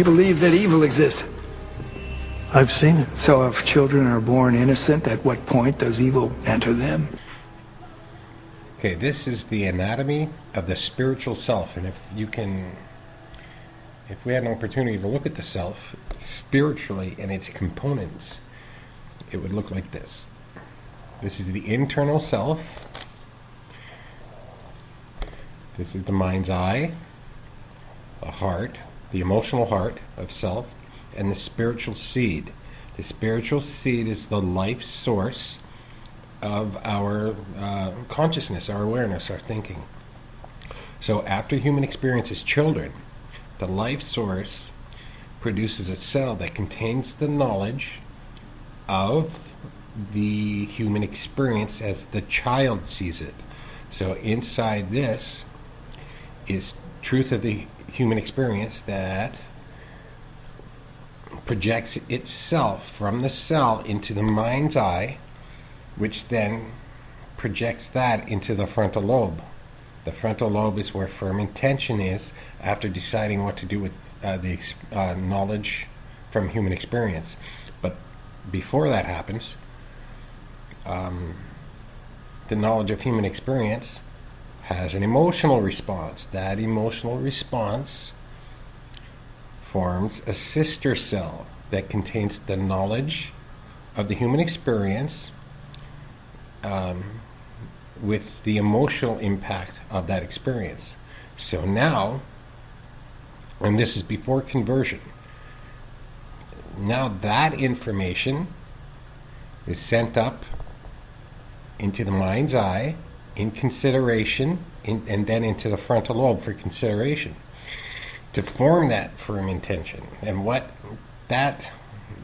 You believe that evil exists? I've seen it. So if children are born innocent, at what point does evil enter them? Okay, this is the anatomy of the spiritual self, and if we had an opportunity to look at the self spiritually and its components, it would look like this. This is the internal self. This is the mind's eye, the heart, the emotional heart of self, and the spiritual seed. The spiritual seed is the life source of our consciousness, our awareness, our thinking. So after human experience as children, the life source produces a cell that contains the knowledge of the human experience as the child sees it. So inside this is truth of the human experience that projects itself from the cell into the mind's eye, which then projects that into the frontal lobe. The frontal lobe is where firm intention is after deciding what to do with the knowledge from human experience. But before that happens, the knowledge of human experience has an emotional response. That emotional response forms a sister cell that contains the knowledge of the human experience with the emotional impact of that experience. So now, and this is before conversion, now that information is sent up into the mind's eye in consideration, and then into the frontal lobe for consideration, to form that firm intention. And what that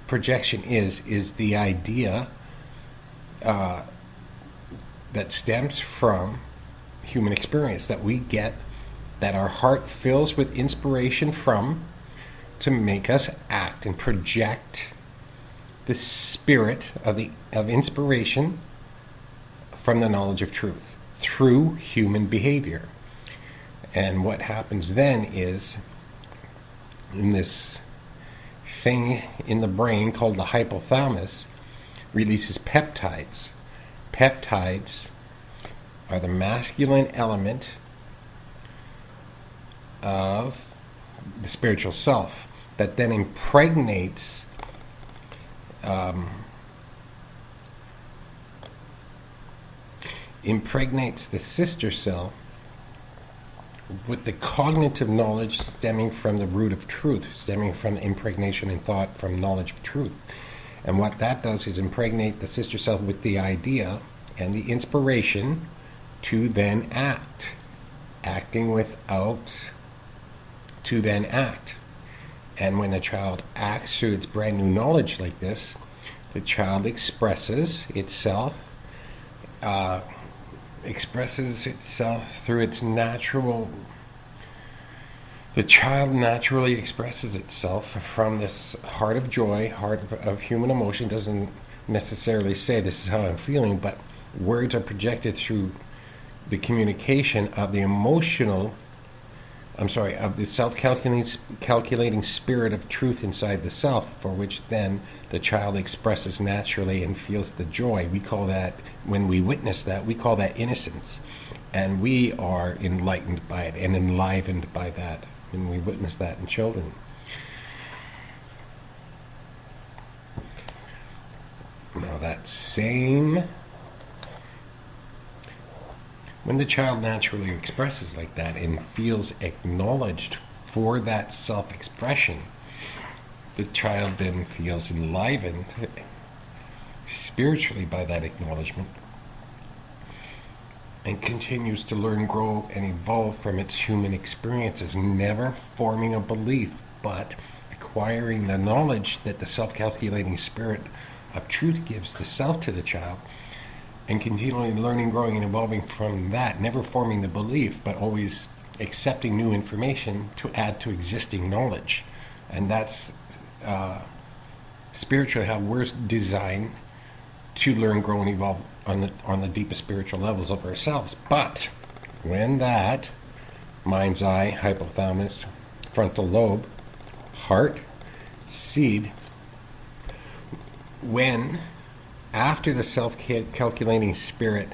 projection is the idea that stems from human experience, that we get, that our heart fills with inspiration from, to make us act and project the spirit of inspiration from the knowledge of truth through human behavior. And what happens then is, in this thing in the brain called the hypothalamus, releases peptides. Peptides are the masculine element of the spiritual self that then impregnates the sister cell with the cognitive knowledge stemming from the root of truth, stemming from impregnation in thought from knowledge of truth. And what that does is impregnate the sister cell with the idea and the inspiration to then act. Acting without to then act. And when a child acts through its brand new knowledge like this, the child expresses itself through its natural. The child naturally expresses itself from this heart of joy, heart of human emotion. Doesn't necessarily say this is how I'm feeling, but words are projected through the communication of the of the self-calculating spirit of truth inside the self, for which then the child expresses naturally and feels the joy. We call that, when we witness that, we call that innocence. And we are enlightened by it and enlivened by that when we witness that in children. Now that same, when the child naturally expresses like that and feels acknowledged for that self-expression, the child then feels enlivened spiritually by that acknowledgement and continues to learn, grow, and evolve from its human experiences, never forming a belief, but acquiring the knowledge that the self-calculating spirit of truth gives the self to the child, and continually learning, growing, and evolving from that, never forming the belief, but always accepting new information to add to existing knowledge. And that's spiritually how we're designed to learn, grow, and evolve on the deepest spiritual levels of ourselves. But when that mind's eye, hypothalamus, frontal lobe, heart seed, when after the self-calculating spirit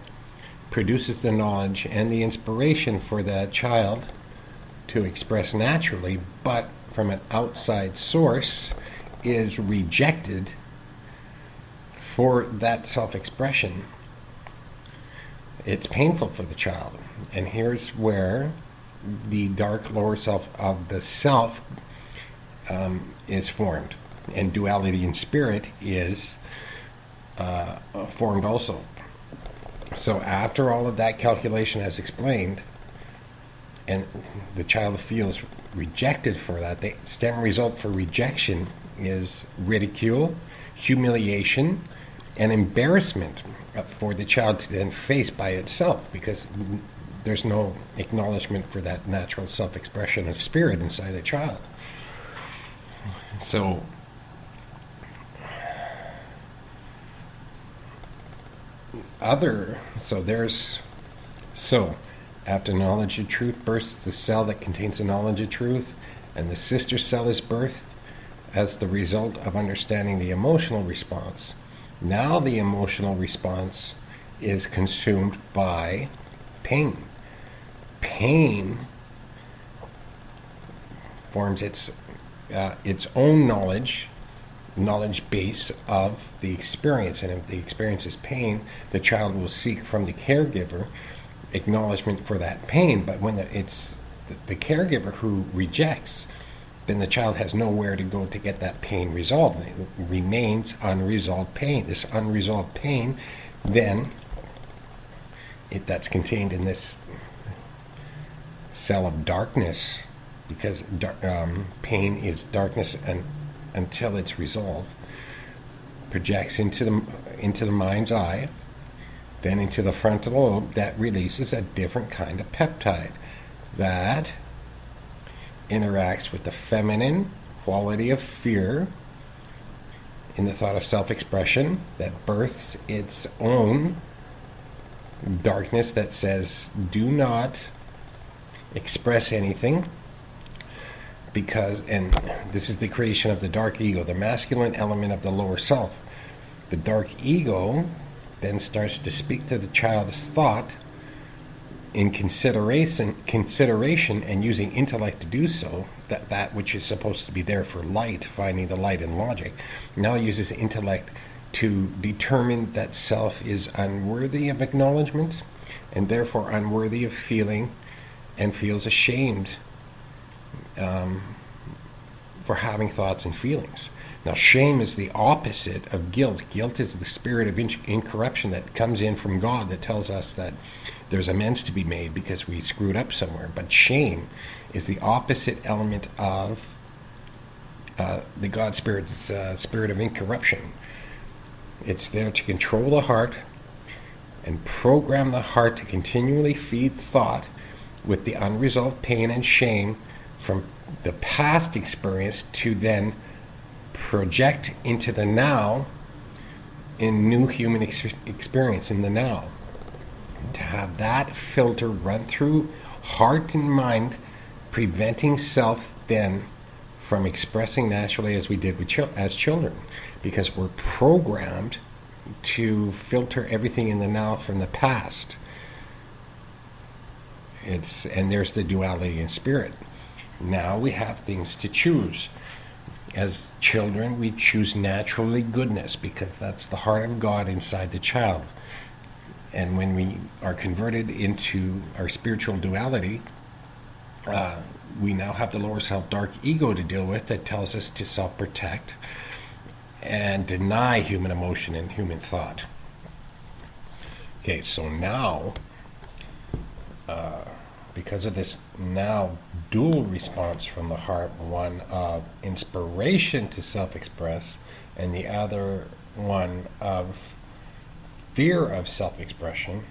produces the knowledge and the inspiration for that child to express naturally, but from an outside source is rejected for that self-expression, it's painful for the child. And here's where the dark lower self of the self is formed, and duality in spirit is formed also. So after all of that calculation as explained, and the child feels rejected for that, the stem result for rejection is ridicule, humiliation, and embarrassment for the child to then face by itself, because there's no acknowledgement for that natural self-expression of spirit inside the child. So after knowledge of truth births the cell that contains the knowledge of truth, and the sister cell is birthed as the result of understanding the emotional response. Now the emotional response is consumed by pain. Pain forms its own knowledge base of the experience, and if the experience is pain, the child will seek from the caregiver acknowledgement for that pain. But when it's the caregiver who rejects, then the child has nowhere to go to get that pain resolved. It remains unresolved pain. This unresolved pain, then, that's contained in this cell of darkness, because pain is darkness, and until it's resolved, projects into the mind's eye, then into the frontal lobe, that releases a different kind of peptide that interacts with the feminine quality of fear in the thought of self-expression, that births its own darkness that says, do not express anything, and this is the creation of the dark ego, the masculine element of the lower self. The dark ego then starts to speak to the child's thought in consideration, and using intellect to do so, that which is supposed to be there for light, finding the light in logic, now uses intellect to determine that self is unworthy of acknowledgement, and therefore unworthy of feeling, and feels ashamed for having thoughts and feelings. Now, shame is the opposite of guilt. Guilt is the spirit of incorruption that comes in from God, that tells us that there's amends to be made because we screwed up somewhere. But shame is the opposite element of the God Spirit's spirit of incorruption. It's there to control the heart and program the heart to continually feed thought with the unresolved pain and shame from the past experience, to then project into the now in new human experience in the now. To have that filter run through heart and mind, preventing self then from expressing naturally as we did as children, because we're programmed to filter everything in the now from the past. And there's the duality in spirit. Now we have things to choose. As children, we choose naturally goodness, because that's the heart of God inside the child. And when we are converted into our spiritual duality, we now have the lower self dark ego to deal with, that tells us to self-protect and deny human emotion and human thought. Okay, so now, because of this now dual response from the heart, one of inspiration to self-express, and the other one of fear of self-expression,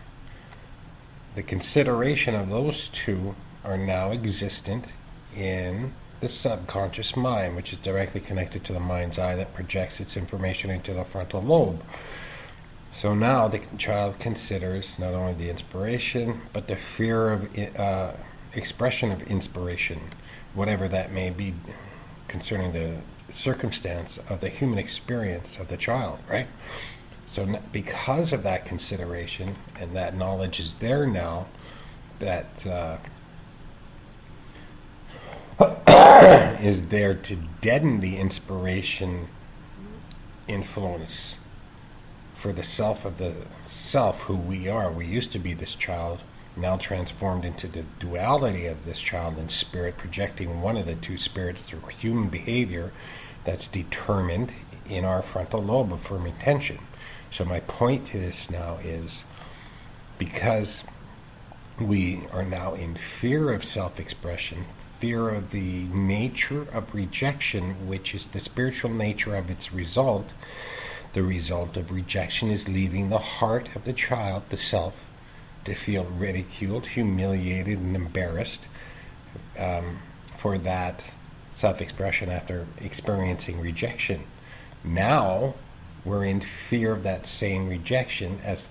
the consideration of those two are now existent in the subconscious mind, which is directly connected to the mind's eye that projects its information into the frontal lobe. So now the child considers not only the inspiration, but the fear of expression of inspiration, whatever that may be, concerning the circumstance of the human experience of the child, right? So because of that consideration and that knowledge is there now, that is there to deaden the inspiration influence for the self of the self who we are. We used to be this child, now transformed into the duality of this child and spirit, projecting one of the two spirits through human behavior that's determined in our frontal lobe of firm intention. So my point to this now is, because we are now in fear of self-expression, fear of the nature of rejection, which is the spiritual nature of its result. The result of rejection is leaving the heart of the child, the self, to feel ridiculed, humiliated, and embarrassed for that self-expression after experiencing rejection. Now we're in fear of that same rejection as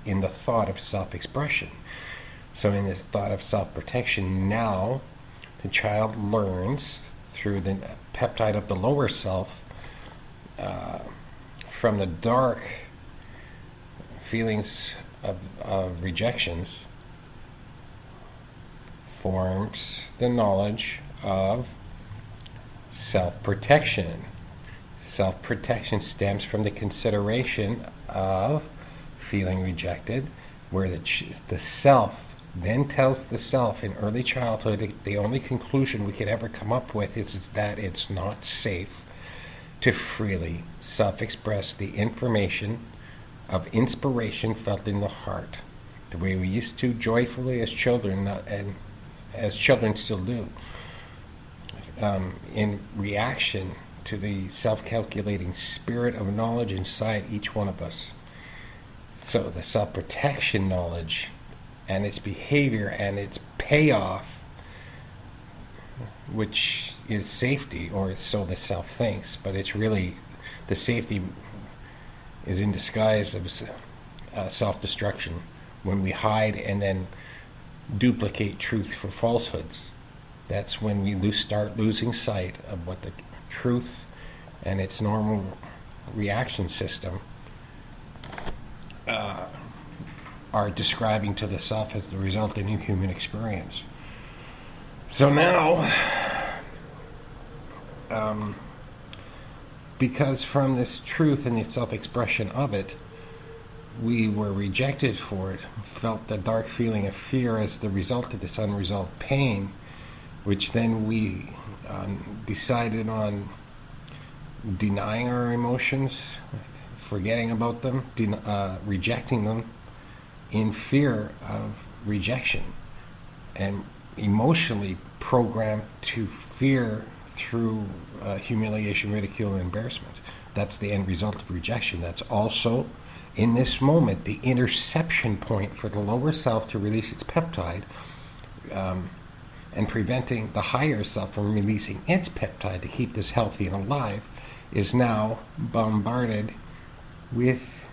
in the thought of self-expression. So in this thought of self-protection, now the child learns through the peptide of the lower self, from the dark feelings of rejections, forms the knowledge of self-protection. Self-protection stems from the consideration of feeling rejected, where the self then tells the self in early childhood, the only conclusion we could ever come up with is that it's not safe to freely self-express the information of inspiration felt in the heart, the way we used to joyfully as children, and as children still do, in reaction to the self-calculating spirit of knowledge inside each one of us. So the self-protection knowledge and its behavior and its payoff, which is safety, or so the self thinks, but it's really, the safety is in disguise of self-destruction when we hide and then duplicate truth for falsehoods. That's when we start losing sight of what the truth and its normal reaction system are describing to the self as the result of new human experience. So now, because from this truth and the self-expression of it, we were rejected for it, felt the dark feeling of fear as the result of this unresolved pain, which then we decided on denying our emotions, forgetting about them, rejecting them in fear of rejection, and emotionally programmed to fear through humiliation, ridicule, and embarrassment. That's the end result of rejection. That's also, in this moment, the interception point for the lower self to release its peptide, and preventing the higher self from releasing its peptide to keep this healthy and alive, is now bombarded with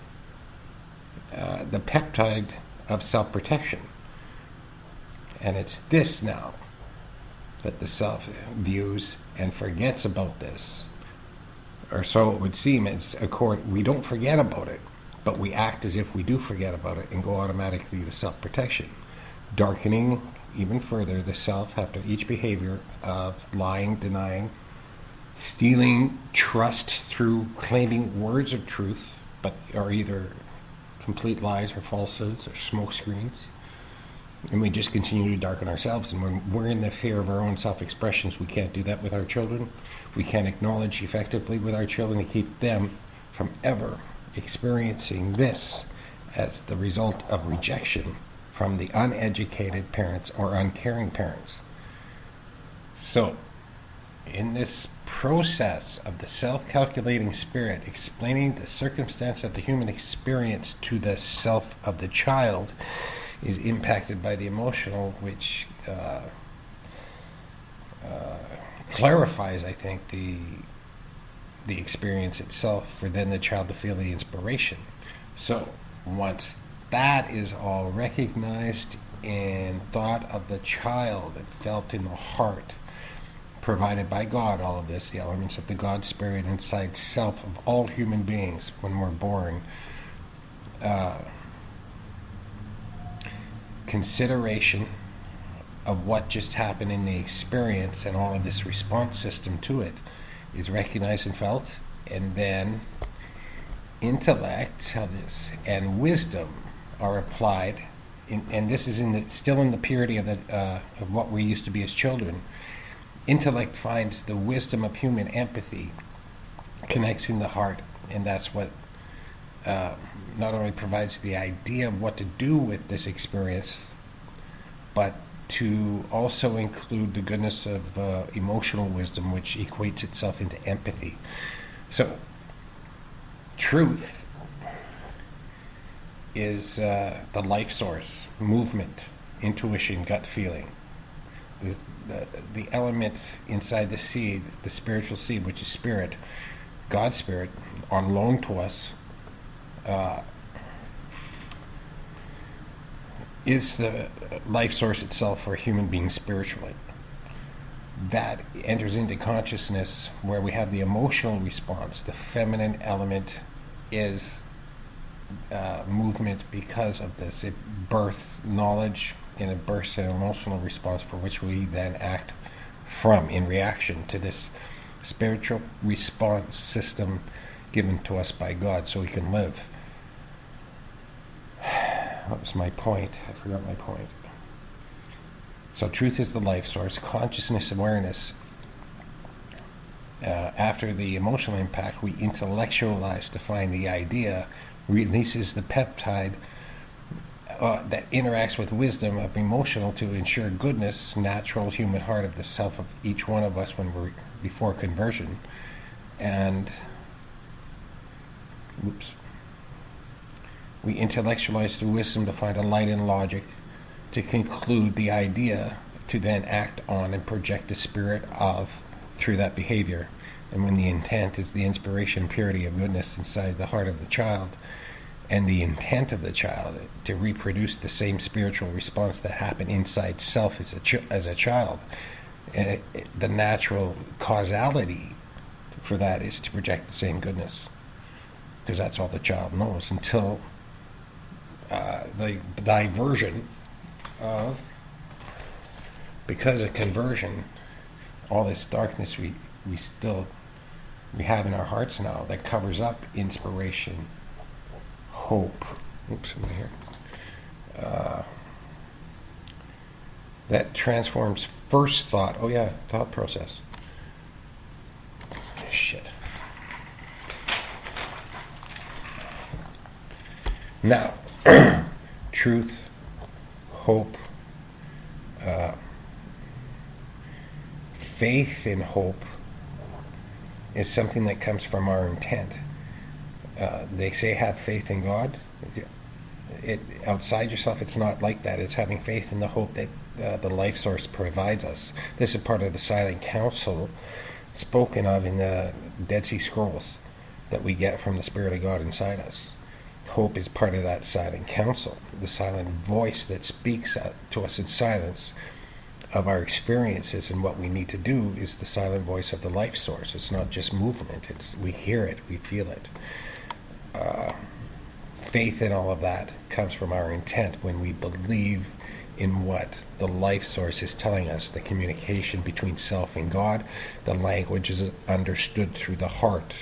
the peptide of self-protection. And it's this now that the self views and forgets about this. Or so it would seem. We don't forget about it, but we act as if we do forget about it and go automatically to self-protection, darkening even further the self after each behavior of lying, denying, stealing trust through claiming words of truth, but are either complete lies or falsehoods or smoke screens. And we just continue to darken ourselves. And when we're in the fear of our own self-expressions, we can't do that with our children. We can't acknowledge effectively with our children to keep them from ever experiencing this as the result of rejection from the uneducated parents or uncaring parents. So, in this process of the self-calculating spirit explaining the circumstance of the human experience to the self of the child is impacted by the emotional, which clarifies, I think, the experience itself for then the child to feel the inspiration. So once that is all recognized and thought of the child and felt in the heart, provided by God, all of this, the elements of the God Spirit inside self of all human beings when we're born. Consideration of what just happened in the experience and all of this response system to it is recognized and felt, and then intellect and wisdom are applied, and this is still in the purity of what we used to be as children. Intellect finds the wisdom of human empathy, connects in the heart, and that's what not only provides the idea of what to do with this experience, but to also include the goodness of emotional wisdom, which equates itself into empathy. So, truth is the life source, movement, intuition, gut feeling. The element inside the seed, the spiritual seed, which is spirit, God's Spirit, on loan to us, is the life source itself for human beings spiritually. That enters into consciousness where we have the emotional response. The feminine element is movement because of this. It births knowledge and it bursts an emotional response for which we then act from in reaction to this spiritual response system given to us by God so we can live. What was my point? I forgot my point. So truth is the life source. Consciousness awareness. After the emotional impact, we intellectualize to find the idea, releases the peptide that interacts with wisdom of emotional to ensure goodness, natural human heart of the self of each one of us when we're before conversion. And we intellectualize the wisdom to find a light in logic, to conclude the idea, to then act on and project the spirit of through that behavior. And when the intent is the inspiration, purity of goodness inside the heart of the child, and the intent of the child to reproduce the same spiritual response that happened inside self as a child, and the natural causality for that is to project the same goodness, because that's all the child knows until the diversion of, because of conversion, all this darkness we have in our hearts now that covers up inspiration, hope. Oops, am I here? That transforms first thought. Oh yeah, thought process. Shit. Now, truth, hope, faith in hope is something that comes from our intent. They say have faith in God. Outside yourself, it's not like that. It's having faith in the hope that the life source provides us. This is part of the silent counsel spoken of in the Dead Sea Scrolls that we get from the Spirit of God inside us. Hope is part of that silent counsel, the silent voice that speaks to us in silence of our experiences, and what we need to do is the silent voice of the life source. It's not just movement. We hear it, we feel it. Faith in all of that comes from our intent when we believe in what the life source is telling us, the communication between self and God. The language is understood through the heart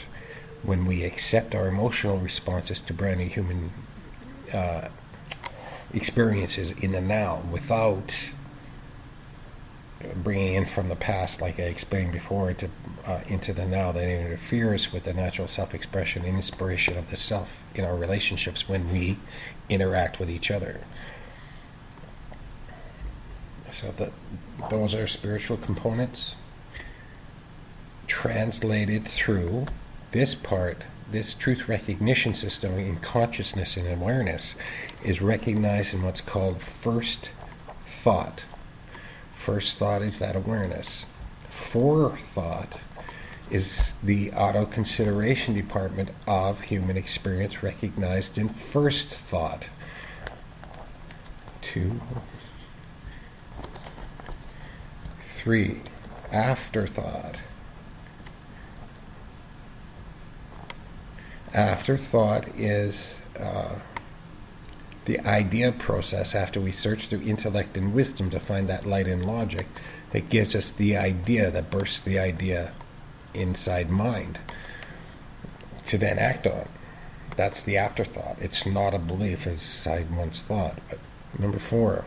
when we accept our emotional responses to brand new human experiences in the now without bringing in from the past, like I explained before, into the now that interferes with the natural self-expression and inspiration of the self in our relationships when we interact with each other. So those are spiritual components translated through this part. This truth recognition system in consciousness and awareness is recognized in what's called first thought. First thought is that awareness. Forethought is the auto-consideration department of human experience recognized in first thought. 2, 3. afterthought. Afterthought is the idea process after we search through intellect and wisdom to find that light and logic that gives us the idea, that bursts the idea inside mind to then act on. That's the afterthought. It's not a belief as I once thought. But number 4,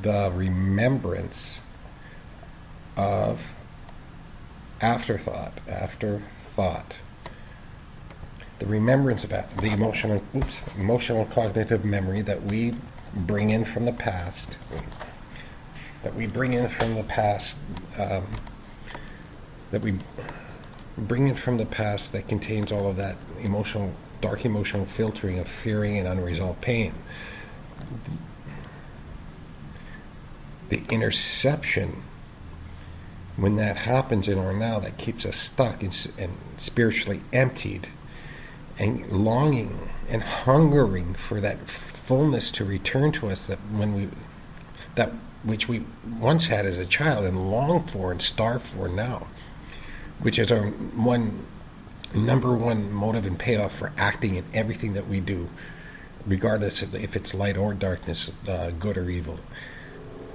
the remembrance of afterthought. The remembrance of the emotional cognitive memory that we bring in from the past. That we bring in from the past that contains all of that dark emotional filtering of fearing and unresolved pain. The interception, when that happens in our now, that keeps us stuck and spiritually emptied and longing and hungering for that fullness to return to us that which we once had as a child and longed for and starved for now, which is our number one motive and payoff for acting in everything that we do, regardless of if it's light or darkness, good or evil.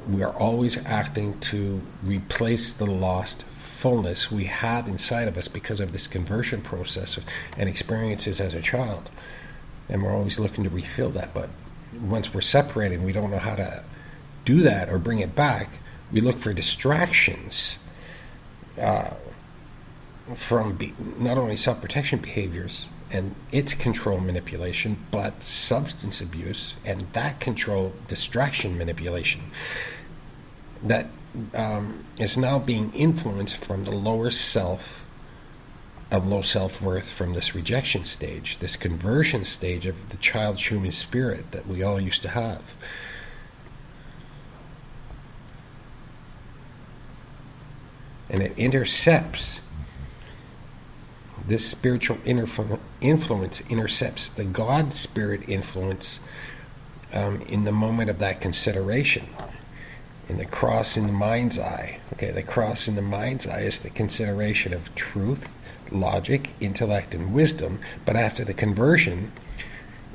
We are always acting to replace the lost fullness we have inside of us because of this conversion process and experiences as a child. And we're always looking to refill that. But once we're separated, we don't know how to do that or bring it back. We look for distractions from not only self-protection behaviors and its control manipulation, but substance abuse and that control distraction manipulation that is now being influenced from the lower self of low self-worth, from this rejection stage, this conversion stage of the child's human spirit that we all used to have. And it intercepts, this spiritual influence intercepts the God spirit influence in the moment of that consideration. In the cross in the mind's eye. Okay, the cross in the mind's eye is the consideration of truth, logic, intellect, and wisdom. But after the conversion,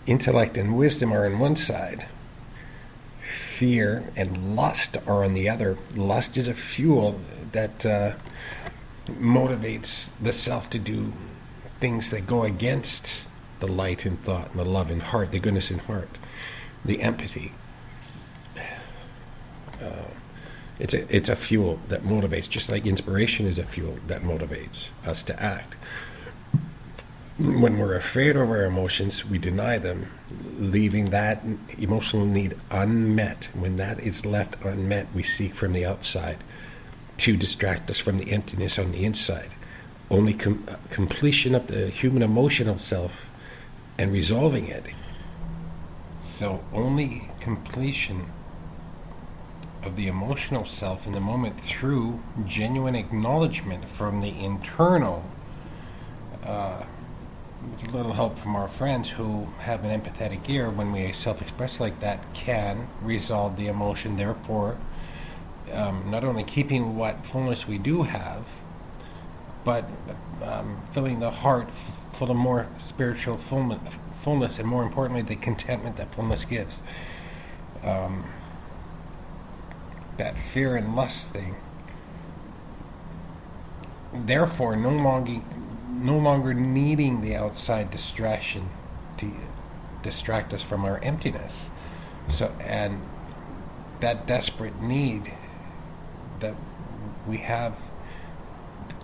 intellect and wisdom are on one side. Fear and lust are on the other. Lust is a fuel that motivates the self to do things that go against the light in thought and the love in heart, the goodness in heart, the empathy. It's a fuel that motivates, just like inspiration is a fuel that motivates us to act. When we're afraid of our emotions, we deny them, leaving that emotional need unmet. When that is left unmet, we seek from the outside to distract us from the emptiness on the inside. Only completion of the human emotional self and resolving it. So only completion of the emotional self in the moment through genuine acknowledgement from the internal, with a little help from our friends who have an empathetic ear, when we self-express like that, can resolve the emotion, therefore not only keeping what fullness we do have, but filling the heart full of more spiritual fullness, and more importantly, the contentment that fullness gives. That fear and lust thing. Therefore, no longer needing the outside distraction to distract us from our emptiness. So, and that desperate need that we have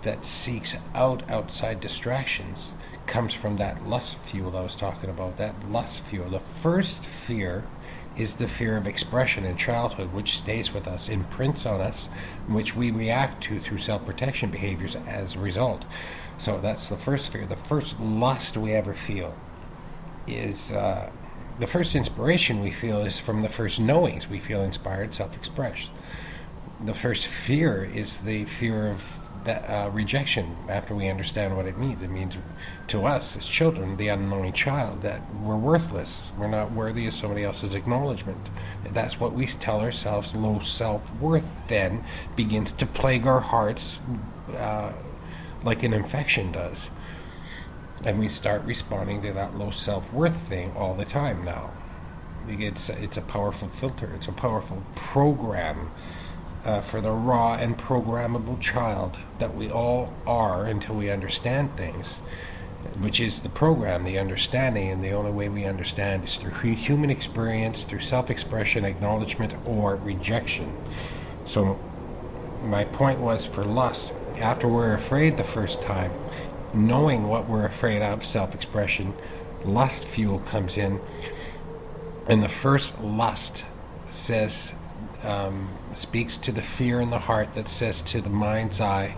that seeks out outside distractions comes from that lust fuel I was talking about. That lust fuel. The first fear is the fear of expression in childhood, which stays with us, imprints on us, which we react to through self-protection behaviors as a result. So that's the first fear. The first lust we ever feel is, the first inspiration we feel is from the first knowings we feel inspired, self-expressed. The first fear is the fear of that rejection after we understand what it means. It means to us as children, the unknowing child, that we're worthless. We're not worthy of somebody else's acknowledgement. That's what we tell ourselves. Low self-worth then begins to plague our hearts like an infection does. And we start responding to that low self-worth thing all the time now. It's a powerful filter. It's a powerful program for the raw and programmable child that we all are until we understand things, which is the program, the understanding, and the only way we understand is through human experience, through self-expression, acknowledgement, or rejection. So my point was, for lust, after we're afraid the first time, knowing what we're afraid of, self-expression, lust fuel comes in, and the first lust says, speaks to the fear in the heart that says to the mind's eye,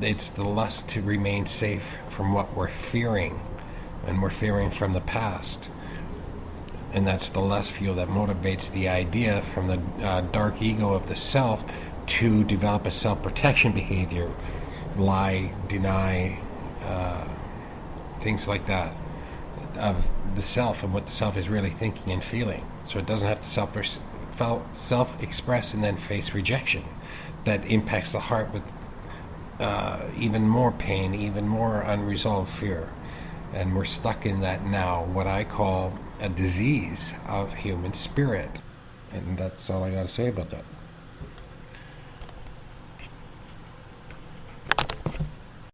it's the lust to remain safe from what we're fearing, and we're fearing from the past. And that's the lust fuel that motivates the idea from the dark ego of the self to develop a self-protection behavior, lie, deny, things like that, of the self and what the self is really thinking and feeling. So it doesn't have to self-express and then face rejection. That impacts the heart with even more pain, even more unresolved fear. And we're stuck in that now, what I call a disease of human spirit. And that's all I got to say about that.